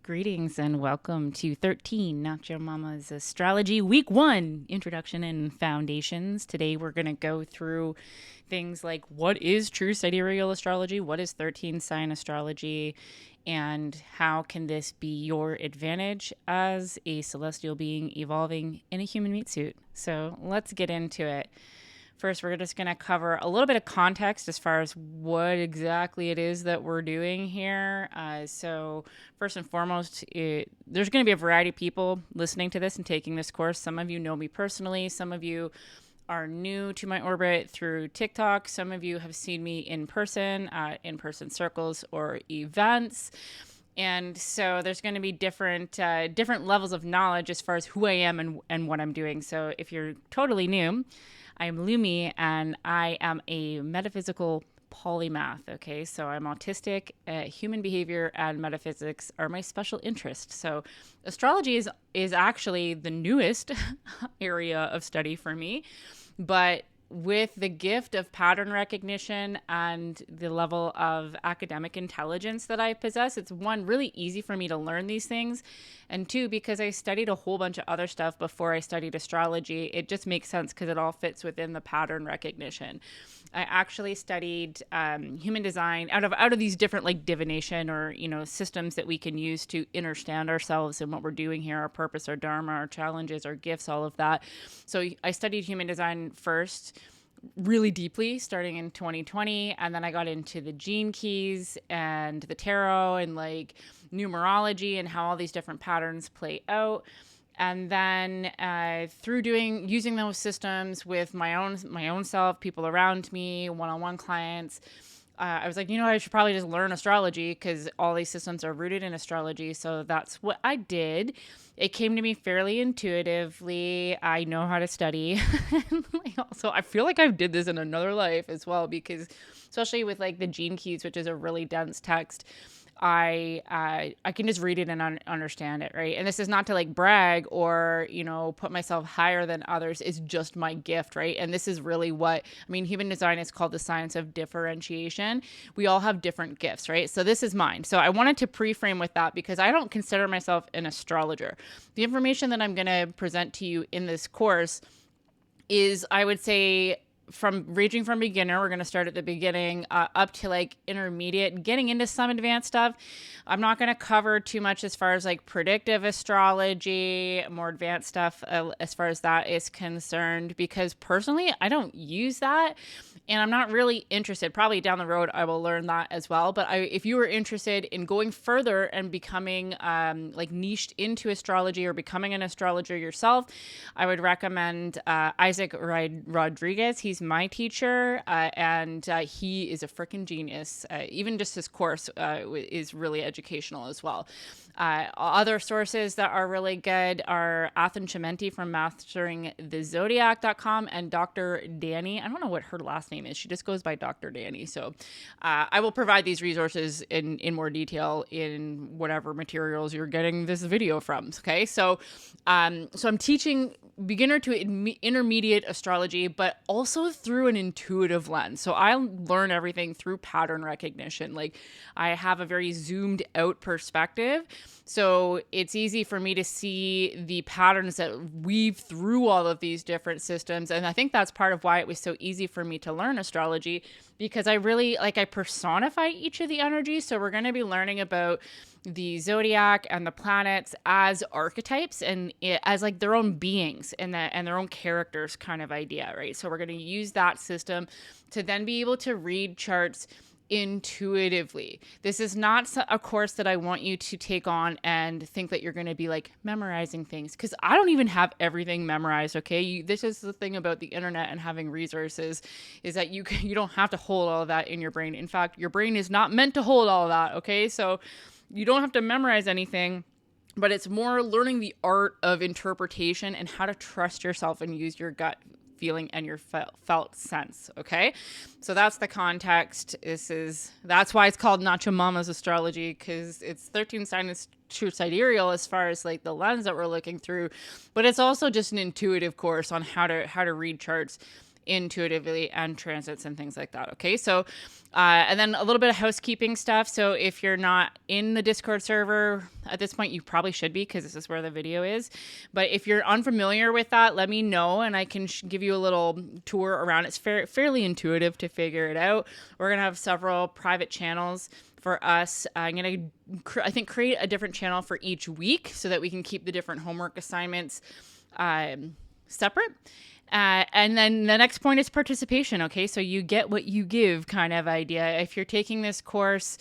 Greetings and welcome to 13 Not Your Mama's Astrology Week 1 Introduction and Foundations. Today we're going to go through things like what is True Sidereal Astrology, what is 13 Sign Astrology, and how can this be your advantage as a celestial being evolving in a human meat suit. So let's get into it. First, we're just going to cover a little bit of context as far as what exactly it is that we're doing here. So first and foremost, there's going to be a variety of people listening to this and taking this course. Some of you know me personally. Some of you are new to my orbit through TikTok. Some of you have seen me in person circles or events. And so there's going to be different levels of knowledge as far as who I am and what I'm doing. So if you're totally new, I am Lumi, and I am a metaphysical polymath, okay? So I'm autistic, human behavior, and metaphysics are my special interest. So astrology is actually the newest area of study for me, but with the gift of pattern recognition and the level of academic intelligence that I possess, it's one, really easy for me to learn these things. And two, because I studied a whole bunch of other stuff before I studied astrology, it just makes sense because it all fits within the pattern recognition. I actually studied human design out of these different like divination or, systems that we can use to understand ourselves and what we're doing here, our purpose, our dharma, our challenges, our gifts, all of that. So I studied human design first really deeply starting in 2020, and then I got into the gene keys and the tarot and like numerology and how all these different patterns play out. And then through using those systems with my own self, people around me, one-on-one clients, I was like, I should probably just learn astrology because all these systems are rooted in astrology. So that's what I did. It came to me fairly intuitively. I know how to study. Also, I feel like I did this in another life as well, because especially with like the gene keys, which is a really dense text, I can just read it and understand it, right? And this is not to like brag or, put myself higher than others. It's just my gift, right? And this is really human design is called the science of differentiation. We all have different gifts, right? So this is mine. So I wanted to pre-frame with that because I don't consider myself an astrologer. The information that I'm going to present to you in this course is, I would say, ranging from beginner, we're going to start at the beginning, up to like intermediate, getting into some advanced stuff. I'm not going to cover too much as far as like predictive astrology, more advanced stuff as far as that is concerned, because personally, I don't use that. And I'm not really interested. Probably down the road, I will learn that as well. But if you are interested in going further and becoming like niched into astrology or becoming an astrologer yourself, I would recommend Isaac Rodriguez. He's my teacher, and he is a freaking genius. Even just his course is really educational as well. Other sources that are really good are Athen Chimenti from masteringthezodiac.com and Dr. Danny. I don't know what her last name is. She just goes by Dr. Danny. So I will provide these resources in more detail in whatever materials you're getting this video from. Okay, so I'm teaching beginner to intermediate astrology, but also through an intuitive lens. So I learn everything through pattern recognition. Like, I have a very zoomed out perspective. So it's easy for me to see the patterns that weave through all of these different systems. And I think that's part of why it was so easy for me to learn astrology, because I really, I personify each of the energies. So we're going to be learning about the zodiac and the planets as archetypes and as like their own beings and their own characters kind of idea, right? So we're going to use that system to then be able to read charts intuitively. This is not a course that I want you to take on and think that you're going to be like memorizing things, because I don't even have everything memorized. Okay, this is the thing about the internet and having resources, is that you don't have to hold all of that in your brain. In fact, your brain is not meant to hold all of that. Okay, so you don't have to memorize anything, but it's more learning the art of interpretation and how to trust yourself and use your gut feeling and your felt sense. Okay, so that's the context. That's why it's called Not Your Mama's Astrology, because it's 13 signs True Sidereal as far as like the lens that we're looking through, but it's also just an intuitive course on how to read charts intuitively and transits and things like that. Okay. So, and then a little bit of housekeeping stuff. So if you're not in the Discord server at this point, you probably should be, because this is where the video is. But if you're unfamiliar with that, let me know and I can give you a little tour around. It's fairly intuitive to figure it out. We're going to have several private channels for us. I'm going to, I think, create a different channel for each week so that we can keep the different homework assignments separate. And then the next point is participation. Okay. So you get what you give kind of idea. If you're taking this course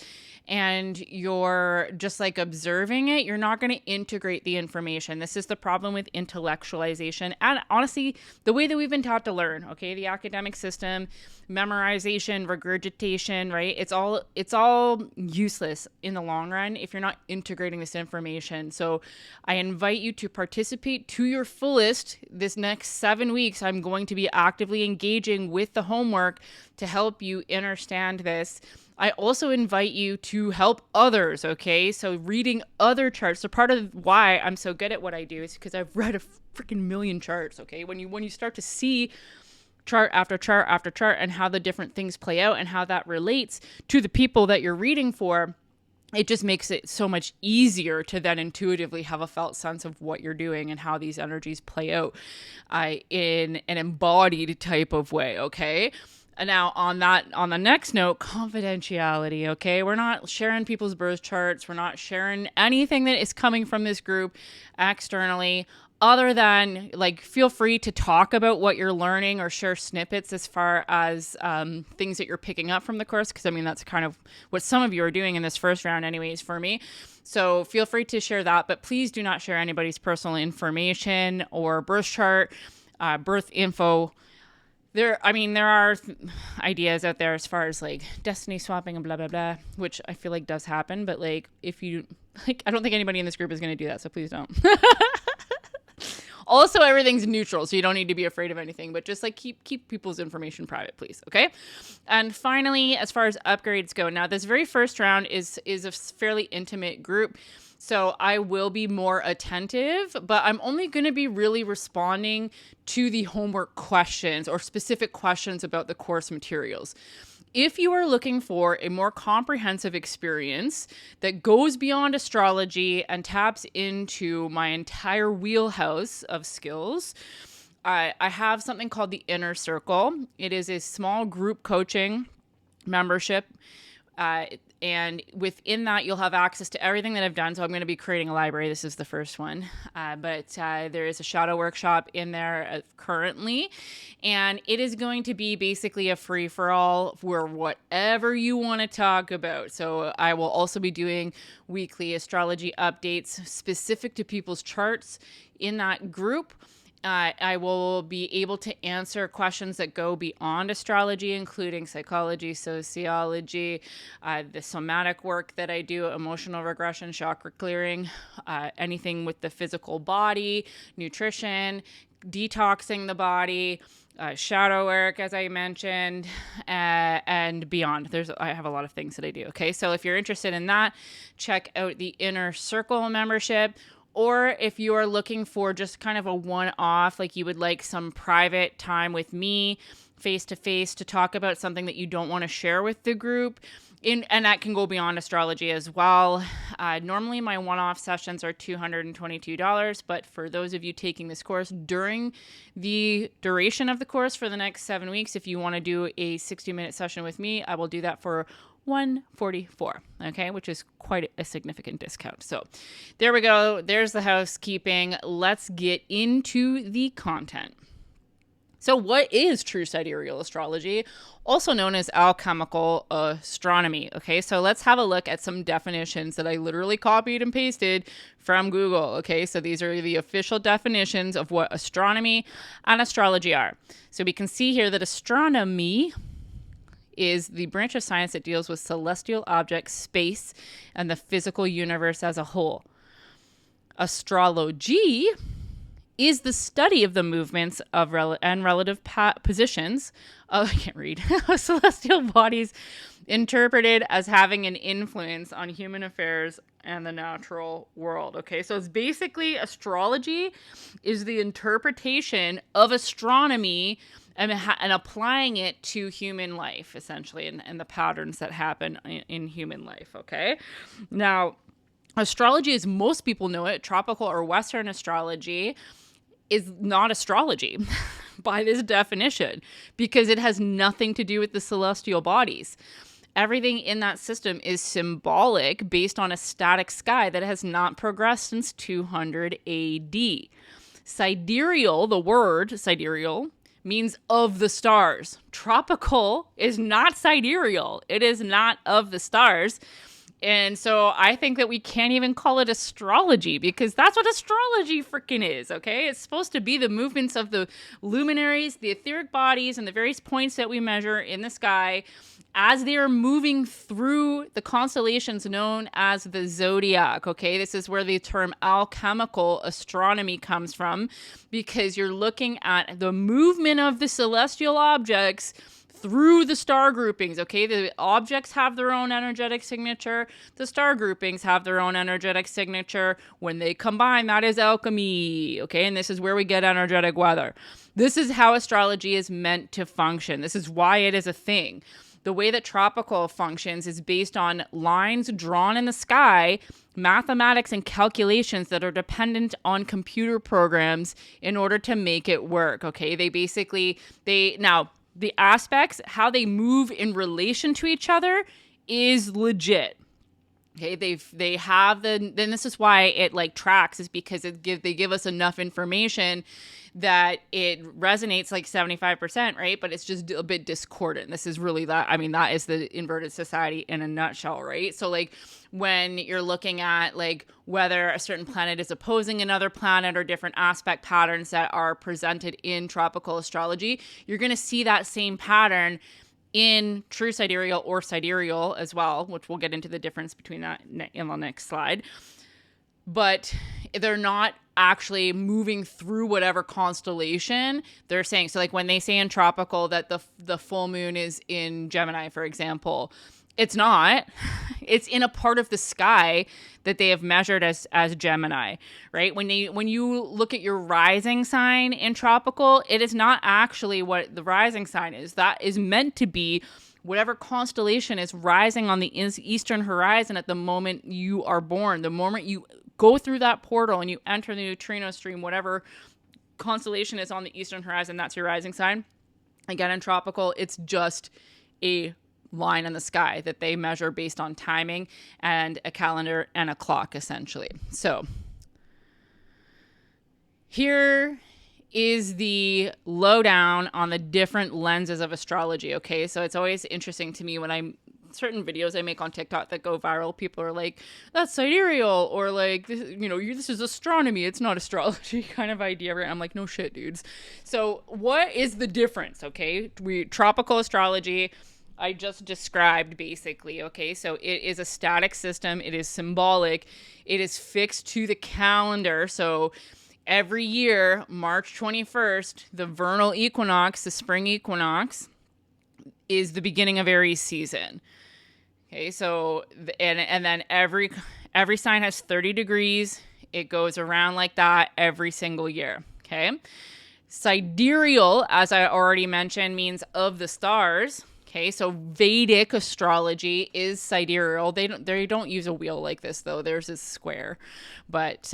and you're just like observing it, you're not going to integrate the information. This is the problem with intellectualization. And honestly, the way that we've been taught to learn, okay, the academic system, memorization, regurgitation, right? It's all useless in the long run if you're not integrating this information. So I invite you to participate to your fullest. This next 7 weeks, I'm going to be actively engaging with the homework to help you understand this. I also invite you to help others, okay? So reading other charts. So part of why I'm so good at what I do is because I've read a freaking million charts, okay? When you start to see chart after chart after chart and how the different things play out and how that relates to the people that you're reading for, it just makes it so much easier to then intuitively have a felt sense of what you're doing and how these energies play out in an embodied type of way, okay? And now on the next note, confidentiality, okay? We're not sharing people's birth charts. We're not sharing anything that is coming from this group externally, other than, like, feel free to talk about what you're learning or share snippets as far as things that you're picking up from the course. Because, I mean, that's kind of what some of you are doing in this first round anyways for me. So feel free to share that. But please do not share anybody's personal information or birth chart, birth info. There are ideas out there as far as like destiny swapping and blah, blah, blah, which I feel like does happen. But like, if you like, I don't think anybody in this group is going to do that. So please don't. Also, everything's neutral, so you don't need to be afraid of anything, but just like keep people's information private, please. Okay. And finally, as far as upgrades go, now this very first round is a fairly intimate group. So I will be more attentive, but I'm only going to be really responding to the homework questions or specific questions about the course materials. If you are looking for a more comprehensive experience that goes beyond astrology and taps into my entire wheelhouse of skills, I have something called the Inner Circle. It is a small group coaching membership. And within that, you'll have access to everything that I've done. So I'm going to be creating a library. This is the first one. But there is a shadow workshop in there currently. And it is going to be basically a free-for-all for whatever you want to talk about. So I will also be doing weekly astrology updates specific to people's charts in that group. I will be able to answer questions that go beyond astrology, including psychology, sociology, the somatic work that I do, emotional regression, chakra clearing, anything with the physical body, nutrition, detoxing the body, shadow work, as I mentioned, and beyond. I have a lot of things that I do. Okay, so if you're interested in that, check out the Inner Circle membership. Or if you are looking for just kind of a one-off, like you would like some private time with me face-to-face to talk about something that you don't want to share with the group, and that can go beyond astrology as well. Normally my one-off sessions are $222, but for those of you taking this course during the duration of the course for the next 7 weeks, if you want to do a 60-minute session with me, I will do that for $144, okay, which is quite a significant discount. So there we go. There's the housekeeping. Let's get into the content. So what is true sidereal astrology, also known as alchemical astronomy? Okay, so let's have a look at some definitions that I literally copied and pasted from Google. Okay, so these are the official definitions of what astronomy and astrology are. So we can see here that astronomy is the branch of science that deals with celestial objects, space, and the physical universe as a whole. Astrology is the study of the movements of and relative positions of, I can't read, celestial bodies interpreted as having an influence on human affairs and the natural world. Okay, so it's basically astrology is the interpretation of astronomy and applying it to human life, essentially, and the patterns that happen in human life, okay? Now, astrology, as most people know it, tropical or Western astrology, is not astrology by this definition, because it has nothing to do with the celestial bodies. Everything in that system is symbolic based on a static sky that has not progressed since 200 AD. Sidereal, the word sidereal, means of the stars. Tropical is not sidereal. It is not of the stars. And so I think that we can't even call it astrology, because that's what astrology freaking is, okay? It's supposed to be the movements of the luminaries, the etheric bodies, and the various points that we measure in the sky as they are moving through the constellations known as the zodiac, okay? This is where the term alchemical astronomy comes from, because you're looking at the movement of the celestial objects through the star groupings, okay? The objects have their own energetic signature. The star groupings have their own energetic signature. When they combine, that is alchemy, okay? And this is where we get energetic weather. This is how astrology is meant to function. This is why it is a thing. The way that tropical functions is based on lines drawn in the sky, mathematics and calculations that are dependent on computer programs in order to make it work, okay? Now, the aspects, how they move in relation to each other is legit. Okay, then this is why it like tracks, is because they give us enough information that it resonates like 75%, right? But it's just a bit discordant. This is really that is the inverted society in a nutshell, right? So like when you're looking at like whether a certain planet is opposing another planet or different aspect patterns that are presented in tropical astrology, you're going to see that same pattern in true sidereal or sidereal as well, which we'll get into the difference between that in the next slide. But they're not actually moving through whatever constellation they're saying. So like when they say in tropical that the full moon is in Gemini, for example, it's not. It's in a part of the sky that they have measured as Gemini, right? When you look at your rising sign in tropical, it is not actually what the rising sign is. That is meant to be whatever constellation is rising on the eastern horizon at the moment you are born. The moment you go through that portal and you enter the neutrino stream, whatever constellation is on the eastern horizon, that's your rising sign. Again, in tropical, it's just a line in the sky that they measure based on timing and a calendar and a clock, essentially. So here is the lowdown on the different lenses of astrology, okay? So it's always interesting to me when certain videos I make on TikTok that go viral, people are like, that's sidereal, or like, this is astronomy, it's not astrology kind of idea, right? I'm like, no shit, dudes. So what is the difference, okay? Tropical astrology, I just described basically, okay? So it is a static system, it is symbolic, it is fixed to the calendar. So every year, March 21st, the vernal equinox, the spring equinox, is the beginning of Aries season. Okay, so and then every sign has 30 degrees. It goes around like that every single year. Okay, sidereal, as I already mentioned, means of the stars. Okay, so Vedic astrology is sidereal. They don't use a wheel like this though. There's a square, but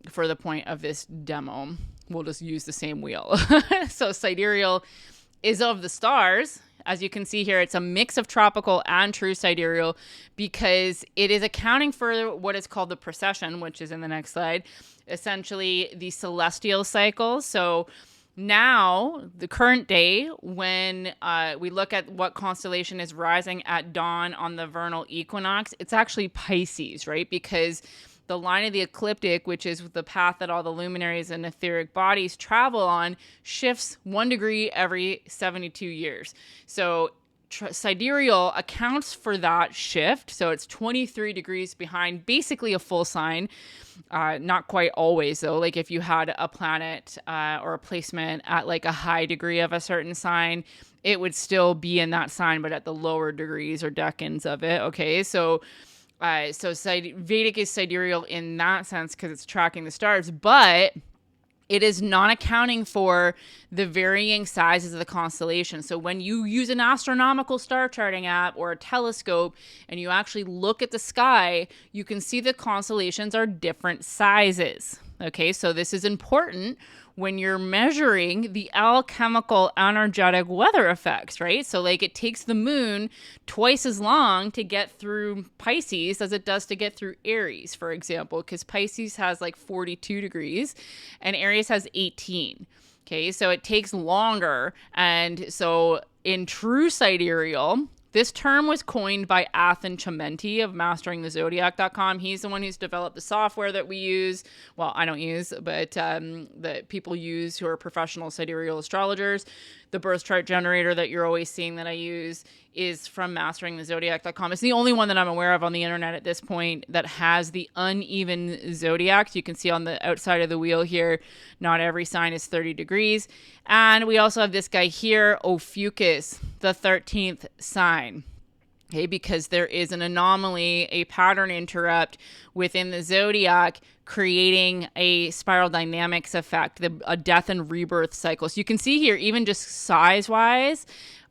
for the point of this demo, we'll just use the same wheel. So sidereal is of the stars. As you can see here, it's a mix of tropical and true sidereal because it is accounting for what is called the precession, which is in the next slide, essentially the celestial cycles. So now, the current day, when we look at what constellation is rising at dawn on the vernal equinox, it's actually Pisces, right? Because the line of the ecliptic, which is the path that all the luminaries and etheric bodies travel on, shifts 1 degree every 72 years. So sidereal accounts for that shift. So it's 23 degrees behind basically a full sign. Not quite always, though. Like if you had a planet or a placement at like a high degree of a certain sign, it would still be in that sign, but at the lower degrees or decans of it. Okay, so Vedic is sidereal in that sense because it's tracking the stars, but it is not accounting for the varying sizes of the constellation. So when you use an astronomical star charting app or a telescope and you actually look at the sky, you can see the constellations are different sizes. Okay, so this is important when you're measuring the alchemical energetic weather effects, right? So like it takes the moon twice as long to get through Pisces as it does to get through Aries, for example, because Pisces has like 42 degrees and Aries has 18. Okay, so it takes longer. And so in True Sidereal, this term was coined by Athen Chimenti of masteringthezodiac.com. He's the one who's developed the software that we use. Well, I don't use, but that people use who are professional sidereal astrologers. The birth chart generator that you're always seeing that I use is from masteringthezodiac.com. It's the only one that I'm aware of on the internet at this point that has the uneven zodiacs. You can see on the outside of the wheel here, not every sign is 30 degrees. And we also have this guy here, Ophiuchus, the 13th sign. Okay, because there is an anomaly, a pattern interrupt within the zodiac, creating a spiral dynamics effect, a death and rebirth cycle. So you can see here, even just size-wise,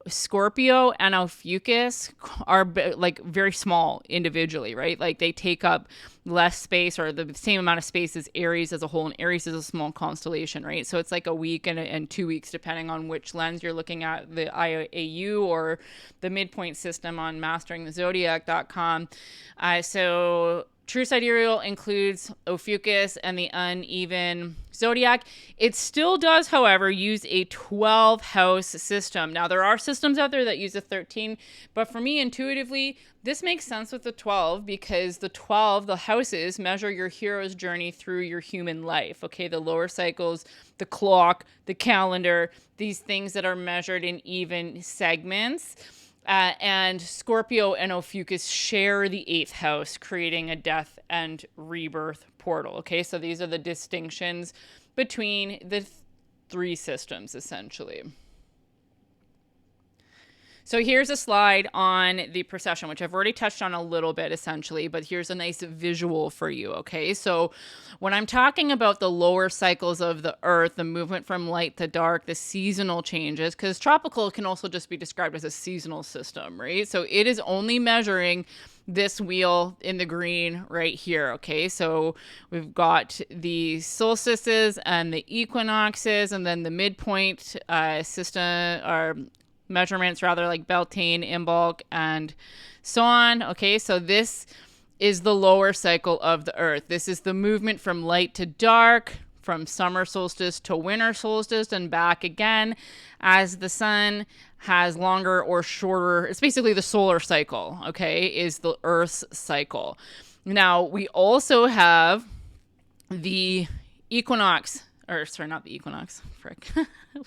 Scorpio and Ophiuchus are like very small individually, right? Like they take up less space or the same amount of space as Aries as a whole, and Aries is a small constellation, right? So it's like a week and 2 weeks depending on which lens you're looking at, the IAU or the midpoint system on masteringthezodiac.com. So True Sidereal includes Ophiuchus and the uneven zodiac. It still does, however, use a 12-house system. Now, there are systems out there that use a 13, but for me, intuitively, this makes sense with the 12 because the 12, the houses, measure your hero's journey through your human life. Okay, the lower cycles, the clock, the calendar, these things that are measured in even segments. And Scorpio and Ophiuchus share the 8th house, creating a death and rebirth portal. Okay, so these are the distinctions between the three systems, essentially. So here's a slide on the precession, which I've already touched on a little bit, essentially, but here's a nice visual for you, okay? So when I'm talking about the lower cycles of the Earth, the movement from light to dark, the seasonal changes, because tropical can also just be described as a seasonal system, right? So it is only measuring this wheel in the green right here, okay? So we've got the solstices and the equinoxes, and then the midpoint system, or measurements rather, like Beltane, Imbolc, and so on. Okay, so this is the lower cycle of the Earth. This is the movement from light to dark, from summer solstice to winter solstice, and back again as the sun has longer or shorter. It's basically the solar cycle, okay, is the Earth's cycle. Now, we also have the equinox, or sorry, not the equinox, frick.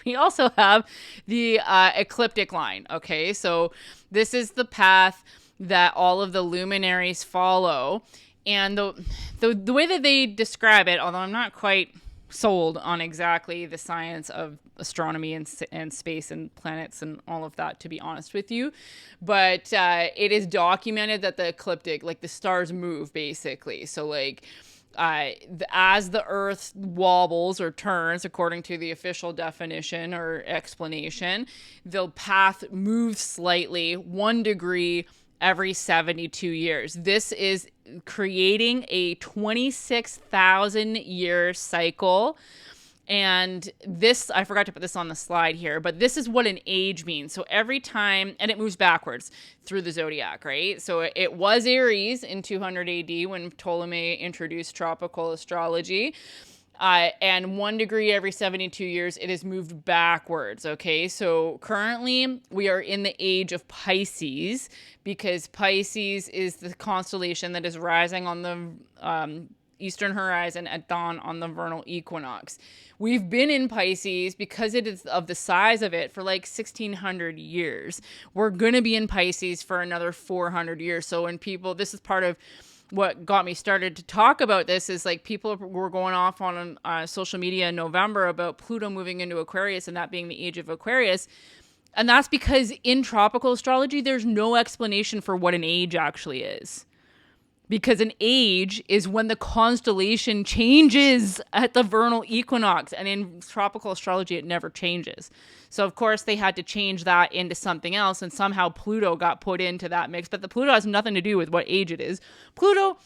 We also have the ecliptic line, okay? So this is the path that all of the luminaries follow. And the way that they describe it, although I'm not quite sold on exactly the science of astronomy and space and planets and all of that, to be honest with you, but it is documented that the ecliptic, like the stars move, basically. So like, as the Earth wobbles or turns, according to the official definition or explanation, the path moves slightly 1 degree every 72 years. This is creating a 26,000 year cycle. And this, I forgot to put this on the slide here, but this is what an age means. So every time, and it moves backwards through the zodiac, right? So it was Aries in 200 AD when Ptolemy introduced tropical astrology. And 1 degree every 72 years, it has moved backwards, okay? So currently, we are in the age of Pisces, because Pisces is the constellation that is rising on the eastern horizon at dawn on the vernal equinox. We've been in Pisces because it is of the size of it for like 1,600 years. We're going to be in Pisces for another 400 years. So when people, this is part of what got me started to talk about this, is like people were going off on social media in November about Pluto moving into Aquarius and that being the age of Aquarius. And that's because in tropical astrology, there's no explanation for what an age actually is. because an age is when the constellation changes at the vernal equinox. And in tropical astrology, it never changes. So, of course, they had to change that into something else. And somehow Pluto got put into that mix. But the Pluto has nothing to do with what age it is. Pluto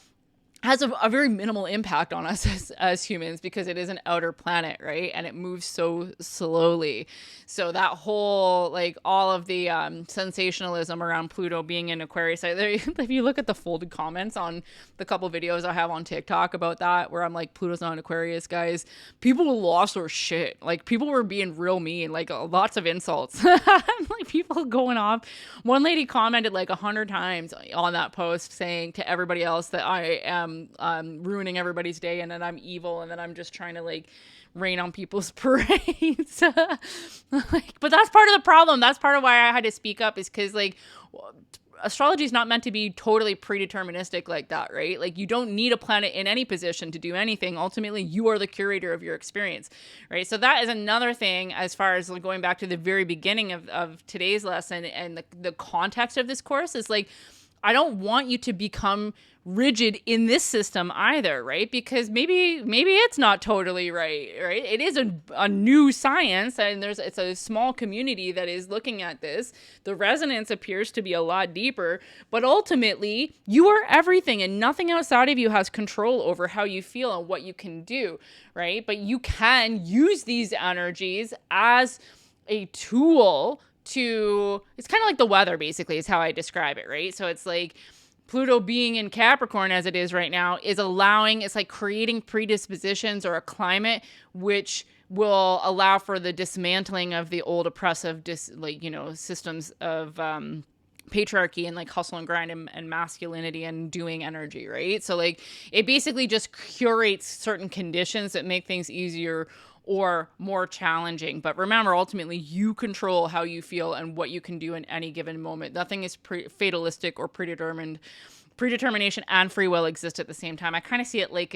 has a very minimal impact on us as humans because it is an outer planet, right? And it moves so slowly. So that whole, like, all of the sensationalism around Pluto being in Aquarius, if you look at the folded comments on the couple videos I have on TikTok about that, where I'm like, Pluto's not in Aquarius, guys, people lost their shit. Like, people were being real mean, like lots of insults. Like, people going off. One lady commented like 100 times on that post saying to everybody else that I am ruining everybody's day and that I'm evil and that I'm just trying to like rain on people's parades. But that's part of the problem. That's part of why I had to speak up, is because like astrology is not meant to be totally predeterministic like that, right? Like, you don't need a planet in any position to do anything. Ultimately, you are the curator of your experience, right? So that is another thing, as far as like going back to the very beginning of today's lesson and the context of this course, is like, I don't want you to become rigid in this system either, right? Because maybe it's not totally right? It is a new science, and it's a small community that is looking at this. The resonance appears to be a lot deeper, but ultimately, you are everything, and nothing outside of you has control over how you feel and what you can do, right? But you can use these energies as a tool to, it's kind of like the weather, basically, is how I describe it, right? So it's like Pluto being in Capricorn as it is right now is it's like creating predispositions or a climate which will allow for the dismantling of the old oppressive systems of patriarchy and like hustle and grind and masculinity and doing energy, right? So like it basically just curates certain conditions that make things easier or more challenging. But remember, ultimately, you control how you feel and what you can do in any given moment. Nothing is fatalistic or predetermined. Predetermination and free will exist at the same time. I kind of see it like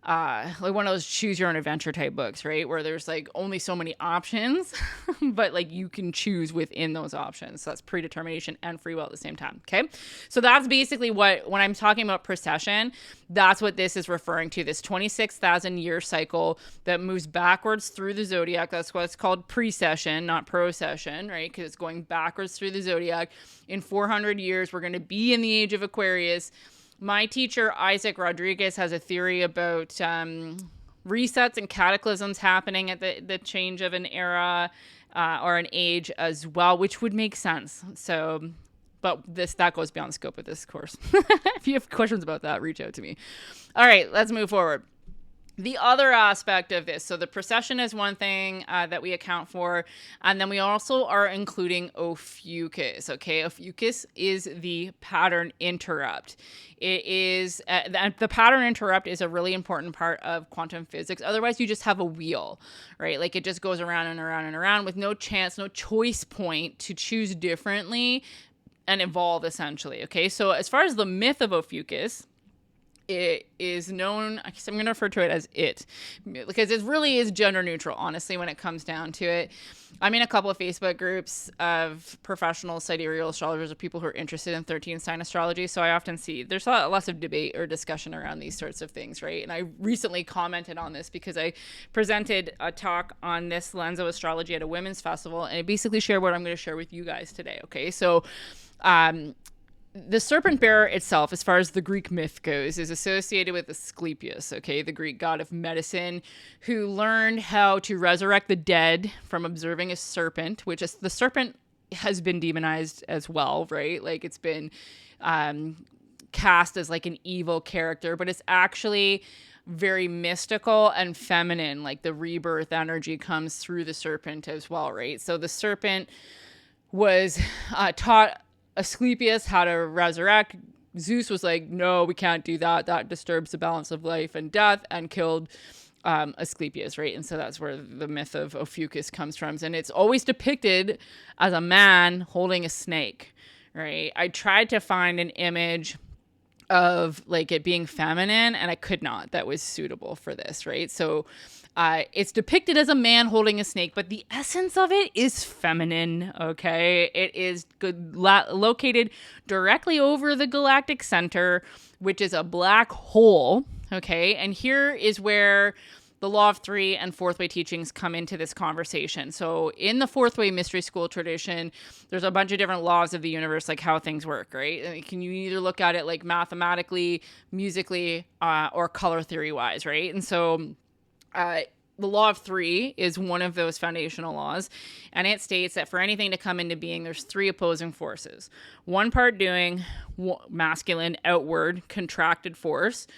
like one of those choose your own adventure type books, right? Where there's like only so many options, but like you can choose within those options. So that's predetermination and free will at the same time. Okay. So that's basically when I'm talking about precession, that's what this is referring to, this 26,000 year cycle that moves backwards through the zodiac. That's why it's called precession, not procession, right? Because it's going backwards through the zodiac. In 400 years, we're going to be in the age of Aquarius. My teacher, Isaac Rodriguez, has a theory about resets and cataclysms happening at the change of an era or an age as well, which would make sense. So, but that goes beyond the scope of this course. If you have questions about that, reach out to me. All right, let's move forward. The other aspect of this, so the precession is one thing that we account for, and then we also are including Ophiuchus, okay? Ophiuchus is the pattern interrupt. It is, the pattern interrupt is a really important part of quantum physics. Otherwise, you just have a wheel, right? Like it just goes around and around and around with no choice point to choose differently and evolve, essentially, okay? So as far as the myth of Ophiuchus, it is known, I guess I'm going to refer to it as it, because it really is gender neutral, honestly, when it comes down to it. I'm in a couple of Facebook groups of professional sidereal astrologers or people who are interested in 13 sign astrology. So I often see there's lots of debate or discussion around these sorts of things, right? And I recently commented on this because I presented a talk on this lens of astrology at a women's festival, and I basically share what I'm going to share with you guys today, okay? So, the serpent bearer itself, as far as the Greek myth goes, is associated with Asclepius, okay, the Greek god of medicine, who learned how to resurrect the dead from observing a serpent, which is, the serpent has been demonized as well, right? Like it's been cast as like an evil character, but it's actually very mystical and feminine. Like the rebirth energy comes through the serpent as well, right? So the serpent was taught Asclepius how to resurrect. Zeus was like, no, we can't do that. That disturbs the balance of life and death, and killed Asclepius, right? And so that's where the myth of Ophiuchus comes from. And it's always depicted as a man holding a snake, right? I tried to find an image of like it being feminine, and I could not. That was suitable for this, right? So it's depicted as a man holding a snake, but the essence of it is feminine, okay? It is located directly over the galactic center, which is a black hole, okay? And here is where the law of three and fourth way teachings come into this conversation. So in the fourth way mystery school tradition, there's a bunch of different laws of the universe, like how things work, right? And you either look at it like mathematically, musically, or color theory wise, right? And so the law of three is one of those foundational laws, and it states that for anything to come into being, there's three opposing forces. One part doing masculine, outward, contracted force,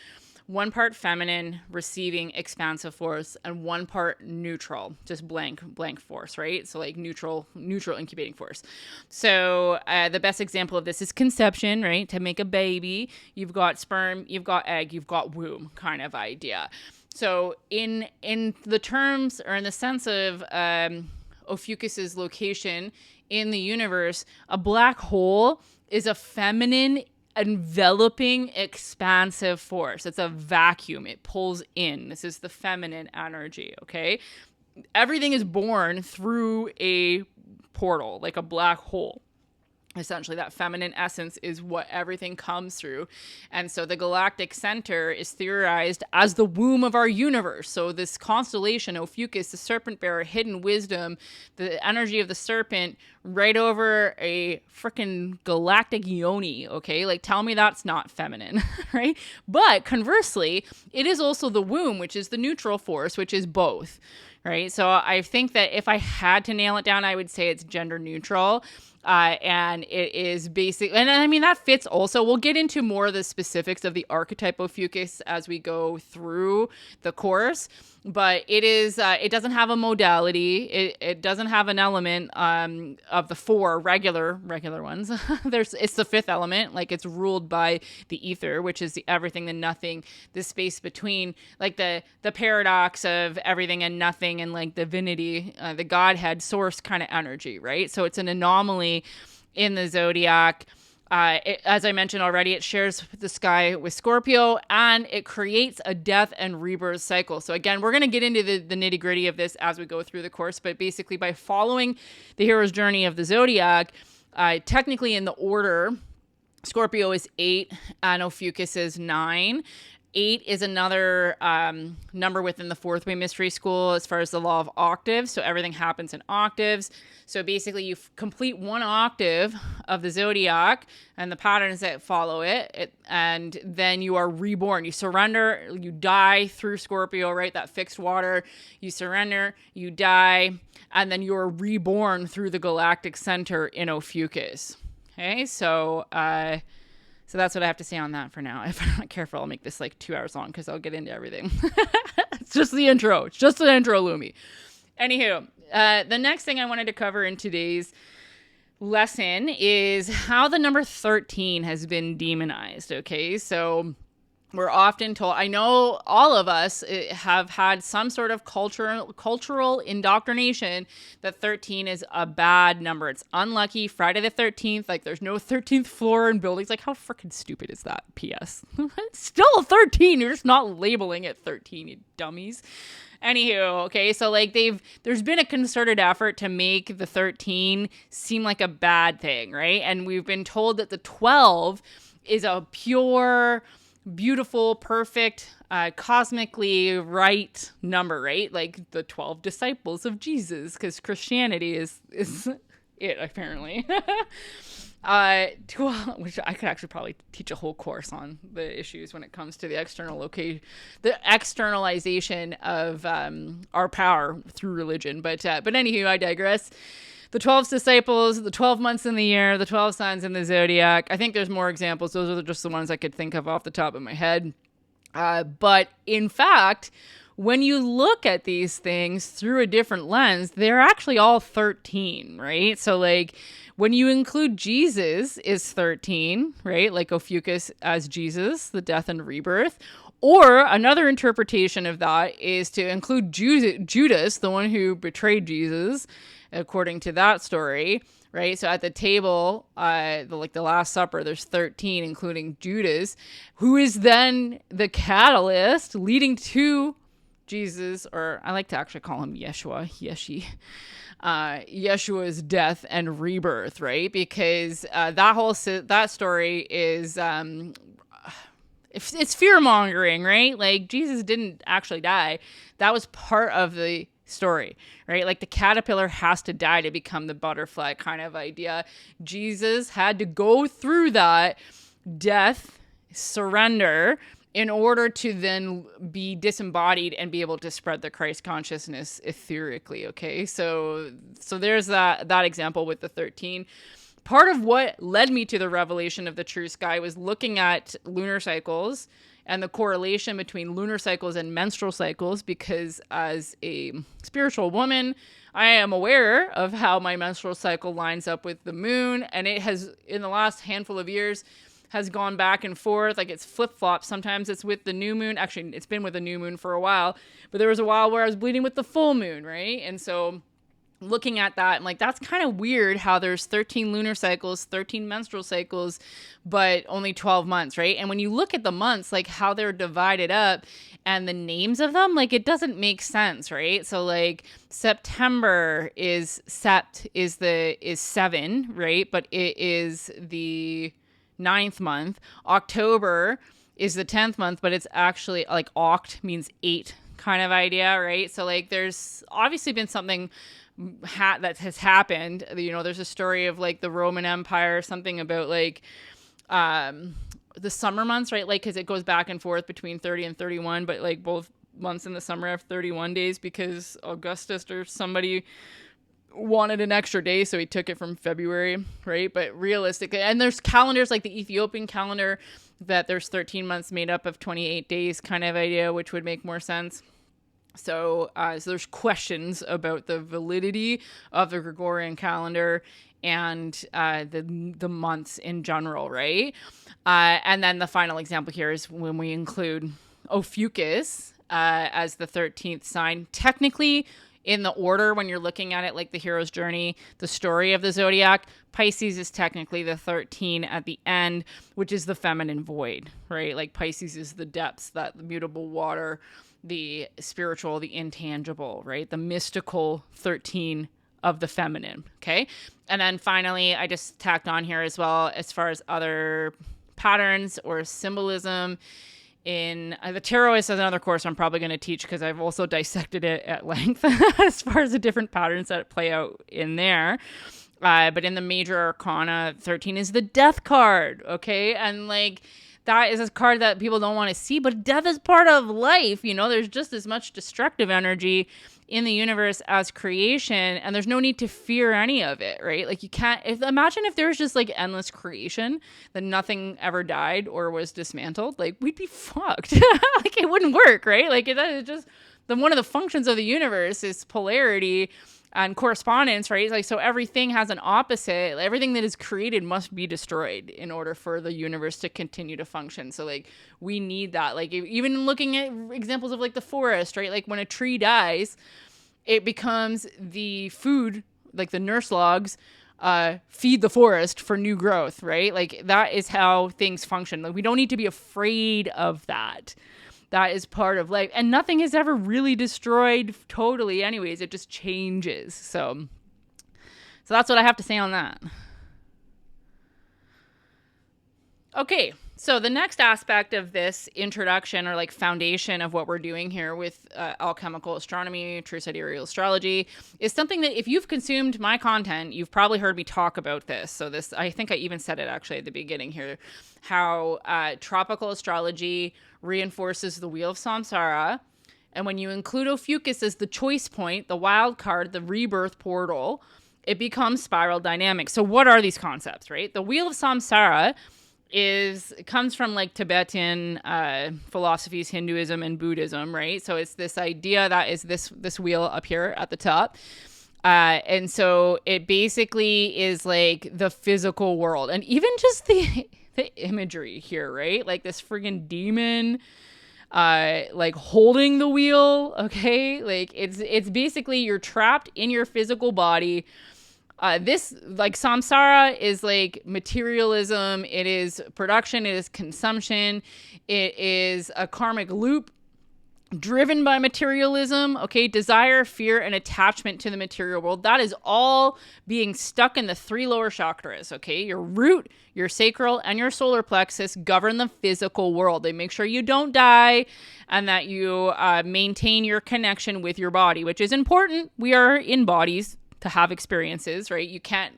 one part feminine, receiving, expansive force, and one part neutral, just blank force, right? So like neutral incubating force. So the best example of this is conception, right? To make a baby, you've got sperm, you've got egg, you've got womb kind of idea. So in the terms, or in the sense of Ophiuchus's location in the universe, a black hole is a feminine, enveloping, expansive force. It's a vacuum. It pulls in. This is the feminine energy, okay? Everything is born through a portal, like a black hole. Essentially, that feminine essence is what everything comes through. And so the galactic center is theorized as the womb of our universe. So this constellation, Ophiuchus, the serpent bearer, hidden wisdom, the energy of the serpent right over a freaking galactic yoni, okay? Like, tell me that's not feminine, right? But conversely, it is also the womb, which is the neutral force, which is both, right? So I think that if I had to nail it down, I would say it's gender neutral. And it is basic, and I mean, that fits also. We'll get into more of the specifics of the archetype Ophiuchus as we go through the course, but it is, it doesn't have a modality. It doesn't have an element, of the four regular ones. It's the fifth element, like it's ruled by the ether, which is the everything, the nothing, the space between, like the paradox of everything and nothing, and like divinity, the Godhead source kind of energy, right? So it's an anomaly in the zodiac. As I mentioned already, it shares the sky with Scorpio, and it creates a death and rebirth cycle. So again, we're going to get into the nitty gritty of this as we go through the course, but basically by following the hero's journey of the zodiac, technically in the order, Scorpio is 8 and Ophiuchus is 9. 8 is another number within the fourth way mystery school as far as the law of octaves. So everything happens in octaves. So basically you complete one octave of the zodiac and the patterns that follow it, and then you are reborn. You surrender, you die through Scorpio, right? That fixed water. You surrender, you die, and then you're reborn through the galactic center in Ophiuchus. Okay, so that's what I have to say on that for now. If I'm not careful, I'll make this like 2 hours long because I'll get into everything. It's just the intro. It's just the intro, Lumi. Anywho, the next thing I wanted to cover in today's lesson is how the number 13 has been demonized. Okay, so we're often told, I know all of us have had some sort of cultural indoctrination that 13 is a bad number. It's unlucky. Friday the 13th, like there's no 13th floor in buildings. Like, how freaking stupid is that? P.S. It's still 13. You're just not labeling it 13, you dummies. Anywho, okay, so like there's been a concerted effort to make the 13 seem like a bad thing, right? And we've been told that the 12 is a pure, beautiful, perfect, cosmically right number, right? Like the 12 disciples of Jesus, because Christianity is it, apparently. 12, which I could actually probably teach a whole course on the issues when it comes to the externalization of our power through religion. But anywho, I digress. The 12 disciples, the 12 months in the year, the 12 signs in the zodiac. I think there's more examples. Those are just the ones I could think of off the top of my head. But in fact, when you look at these things through a different lens, they're actually all 13, right? So like when you include Jesus is 13, right? Like Ophiuchus as Jesus, the death and rebirth. Or another interpretation of that is to include Judas, the one who betrayed Jesus, according to that story, right? So at the table, the Last Supper, there's 13, including Judas, who is then the catalyst leading to Jesus, or I like to actually call him Yeshua, Yeshua's death and rebirth, right? Because that story is it's fear mongering, right? Like Jesus didn't actually die. That was part of the story, right? Like the caterpillar has to die to become the butterfly kind of idea. Jesus had to go through that death, surrender, in order to then be disembodied and be able to spread the Christ consciousness etherically, okay? So there's that example with the 13. Part of what led me to the revelation of the true sky was looking at lunar cycles and the correlation between lunar cycles and menstrual cycles, because as a spiritual woman, I am aware of how my menstrual cycle lines up with the moon, and it has, in the last handful of years, has gone back and forth. Like it's flip-flopped. Sometimes it's with the new moon. Actually, it's been with the new moon for a while, but there was a while where I was bleeding with the full moon, right? And so looking at that, I'm like, that's kind of weird how there's 13 lunar cycles, 13 menstrual cycles, but only 12 months, right? And when you look at the months, like how they're divided up and the names of them, like it doesn't make sense, right? So like September is 7, right? But it is the 9th month. October is the 10th month, but it's actually like oct means 8 kind of idea, right? So like there's obviously been something that has happened. You know, there's a story of like the Roman Empire, something about like the summer months, right? Like because it goes back and forth between 30 and 31, but like both months in the summer have 31 days because Augustus or somebody wanted an extra day, so he took it from February, right? But realistically, and there's calendars like the Ethiopian calendar that there's 13 months made up of 28 days kind of idea, which would make more sense. So there's questions about the validity of the Gregorian calendar and the months in general, right? And then the final example here is when we include Ophiuchus as the 13th sign. Technically, in the order, when you're looking at it like the hero's journey, the story of the zodiac, Pisces is technically the 13 at the end, which is the feminine void, right? Like Pisces is the depths, that the mutable water, the spiritual, the intangible, right? The mystical 13 of the feminine, okay? And then finally, I just tacked on here as well, as far as other patterns or symbolism in the tarot is another course I'm probably going to teach because I've also dissected it at length as far as the different patterns that play out in there. But in the major arcana, 13 is the death card, okay? And like that is a card that people don't want to see, but death is part of life. You know, there's just as much destructive energy in the universe as creation, and there's no need to fear any of it, right? Like you can't, imagine if there was just like endless creation, that nothing ever died or was dismantled, like we'd be fucked. Like it wouldn't work, right? Like that is just one of the functions of the universe is polarity and correspondence, right? Like, so everything has an opposite. Everything that is created must be destroyed in order for the universe to continue to function. So like we need that. Like even looking at examples of like the forest, right? Like when a tree dies, it becomes the food, like the nurse logs, feed the forest for new growth, right? Like that is how things function. Like we don't need to be afraid of that. That is part of life. And nothing is ever really destroyed totally anyways. It just changes. So that's what I have to say on that. Okay, so the next aspect of this introduction or like foundation of what we're doing here with alchemical astronomy, true sidereal astrology, is something that if you've consumed my content, you've probably heard me talk about this. So this, I think I even said it actually at the beginning here, how tropical astrology reinforces the wheel of Samsara. And when you include Ophiuchus as the choice point, the wild card, the rebirth portal, it becomes spiral dynamic. So what are these concepts, right? The wheel of Samsara comes from like Tibetan philosophies, Hinduism and Buddhism, right? So it's this idea that is this wheel up here at the top. And so it basically is like the physical world, and even just the imagery here, right? Like this friggin' demon like holding the wheel, okay? Like it's basically you're trapped in your physical body This, like, samsara is like materialism. It is production. It is consumption. It is a karmic loop driven by materialism, okay? Desire, fear, and attachment to the material world. That is all being stuck in the 3 lower chakras, okay? Your root, your sacral, and your solar plexus govern the physical world. They make sure you don't die and that you maintain your connection with your body, which is important. We are in bodies to have experiences, right? You can't,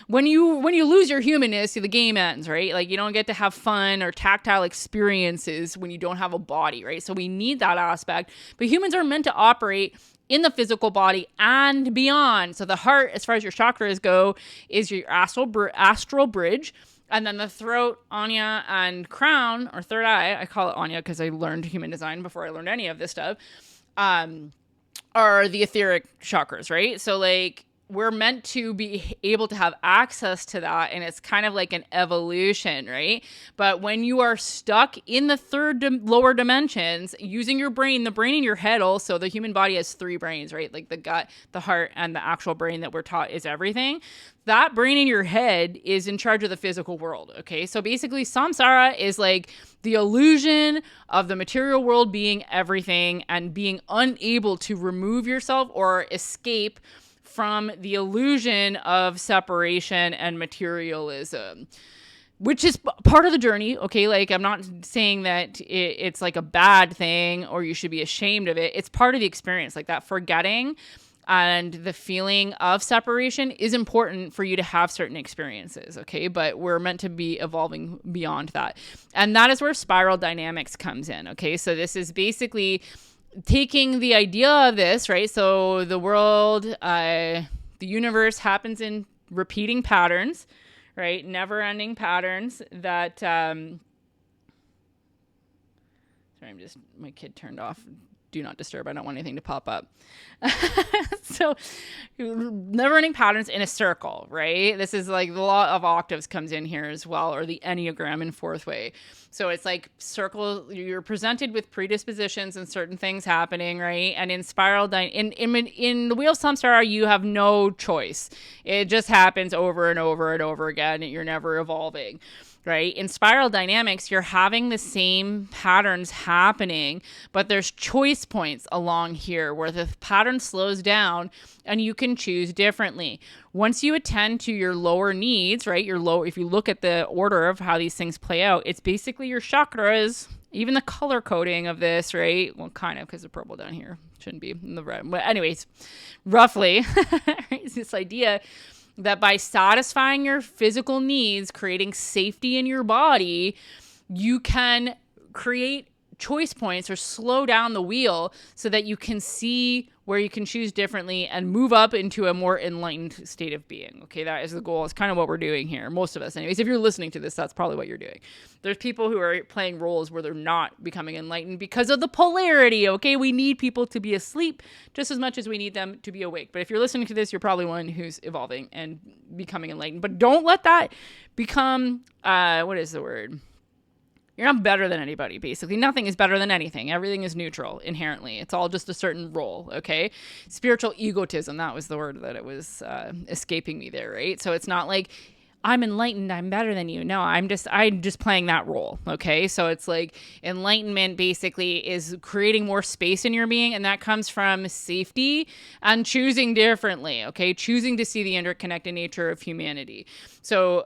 when you lose your humanness, the game ends, right? Like, you don't get to have fun or tactile experiences when you don't have a body, right? So we need that aspect. But humans are meant to operate in the physical body and beyond. So the heart, as far as your chakras go, is your astral bridge. And then the throat, Anya, and crown, or third eye, I call it Anya because I learned human design before I learned any of this stuff, are the etheric chakras, right? So, like, we're meant to be able to have access to that, and it's kind of like an evolution, right? But when you are stuck in the lower dimensions, using your brain, the brain in your head also, the human body has 3 brains, right? Like the gut, the heart, and the actual brain that we're taught is everything. That brain in your head is in charge of the physical world, okay? So basically, samsara is like the illusion of the material world being everything and being unable to remove yourself or escape from the illusion of separation and materialism, which is part of the journey, okay? Like, I'm not saying that it's like a bad thing or you should be ashamed of it. It's part of the experience. Like, that forgetting and the feeling of separation is important for you to have certain experiences, okay? But we're meant to be evolving beyond that. And that is where spiral dynamics comes in, okay? So this is basically taking the idea of this, right? So the world, the universe happens in repeating patterns, right? Never-ending patterns that, sorry, my kid turned off do not disturb. I don't want anything to pop up. So never-ending patterns in a circle, right? This is like the law of octaves comes in here as well, or the Enneagram in 4th way. So it's like circle, you're presented with predispositions and certain things happening, right? And in spiral, in the Wheel of Samsara, you have no choice. It just happens over and over and over again, and you're never evolving. Right? In spiral dynamics, you're having the same patterns happening, but there's choice points along here where the pattern slows down and you can choose differently. Once you attend to your lower needs, right? If you look at the order of how these things play out, it's basically your chakras, even the color coding of this, right? Well, kind of, because the purple down here shouldn't be in the red. But anyways, roughly, it's this idea that by satisfying your physical needs, creating safety in your body, you can create choice points or slow down the wheel so that you can see where you can choose differently and move up into a more enlightened state of being. Okay, that is the goal. It's kind of what we're doing here. Most of us, anyways. If you're listening to this, that's probably what you're doing. There's people who are playing roles where they're not becoming enlightened because of the polarity. Okay, we need people to be asleep just as much as we need them to be awake. But if you're listening to this, you're probably one who's evolving and becoming enlightened. But don't let that become, what is the word? You're not better than anybody, basically. Nothing is better than anything. Everything is neutral inherently. It's all just a certain role, okay? Spiritual egotism, that was the word that it was escaping me there, right? So it's not like, I'm enlightened, I'm better than you. No, I'm just playing that role, okay? So it's like enlightenment basically is creating more space in your being, and that comes from safety and choosing differently, okay? Choosing to see the interconnected nature of humanity. So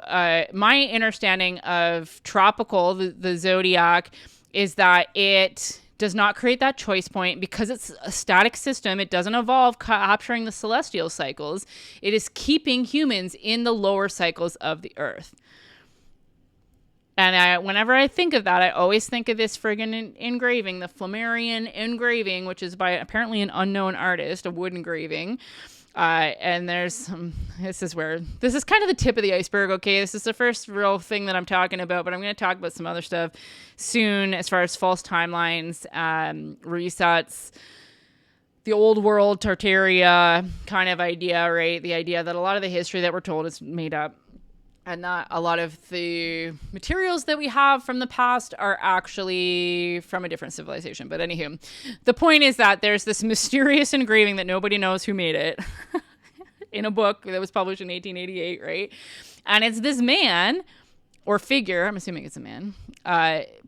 my understanding of tropical, the zodiac, is that it does not create that choice point because it's a static system. It doesn't evolve capturing the celestial cycles. It is keeping humans in the lower cycles of the earth. And whenever I think of that, I always think of this friggin' engraving, the Flammarion engraving, which is by apparently an unknown artist, a wood engraving. And this is kind of the tip of the iceberg. Okay. This is the first real thing that I'm talking about, but I'm going to talk about some other stuff soon as far as false timelines, resets, the old world Tartaria kind of idea, right? The idea that a lot of the history that we're told is made up. And that a lot of the materials that we have from the past are actually from a different civilization. But anywho, the point is that there's this mysterious engraving that nobody knows who made it. in a book that was published in 1888, right? And it's this man or figure, I'm assuming it's a man,